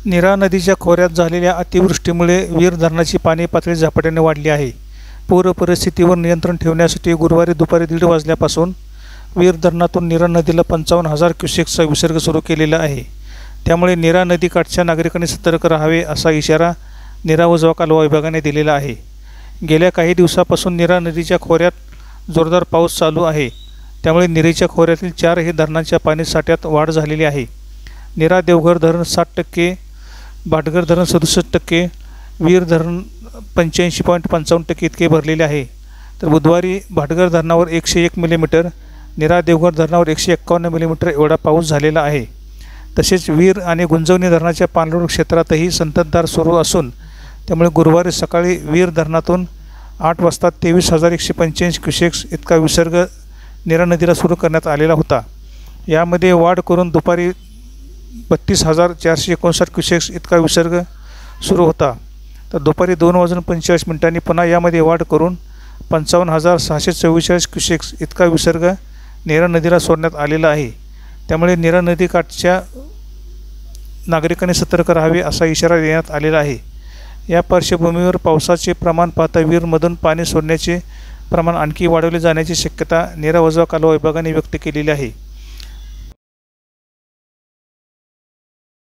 नीरा नदीच्या खोऱ्यात झालेल्या अतिवृष्टीमुळे वीर धरणाची पाणी पातळी झपाट्याने वाढली आहे. पूर परिस्थितीवर नियंत्रण ठेवण्यासाठी गुरुवारी दुपारी 1:30 वाजल्यापासून वीर धरणातून नीरा नदीला 55,000 क्युसेक्सचा विसर्ग सुरू केलेला आहे. त्यामुळे नीरा नदीकाठच्या नागरिकांनी सतर्क राहावे असा इशारा नीरा उजवा कालवा विभागाने दिलेला आहे. गेल्या काही दिवसापासून नीरा नदीच्या खोऱ्यात जोरदार पाऊस चालू आहे. त्यामुळे नीरेच्या खोऱ्यातील 4ही धरणांच्या पाणीसाठ्यात वाढ झालेली आहे. नीरा देवघर धरण 60%, भाटघर धरण 67%, वीर धरण 85.55% इतके भरलेले आहे. तर बुधवारी भाटघर धरणावर 101 मिलीमीटर, नीरा देवघर धरणावर 151 मिलीमीटर एवढा पाऊस झालेला आहे. तसेच वीर आणि गुंजवणी धरणाच्या पाणलोट क्षेत्रातही संततधार सुरू असून त्यामुळे गुरुवारी सकाळी वीर धरणातून 8 वाजता 23,185 क्युसेक्स इतका विसर्ग नीरा नदीला सुरू करण्यात आलेला होता. यामध्ये वाढ करून दुपारी 32,459 क्युसेक्स इतका विसर्ग सुरू होता. तर दुपारी 2:45 पुन्हा यामध्ये वाढ करून 55,644 क्युसेक्स इतका विसर्ग नीरा नदीला सोडण्यात आलेला आहे. त्यामुळे नीरा नदीकाठच्या नागरिकांनी सतर्क राहावे असा इशारा देण्यात आलेला आहे. या पार्श्वभूमीवर पावसाचे प्रमाण पाहता वीरमधून पाणी सोडण्याचे प्रमाण आणखी वाढवले जाण्याची शक्यता नीरा उजवा कालवा विभागाने व्यक्त केलेली आहे.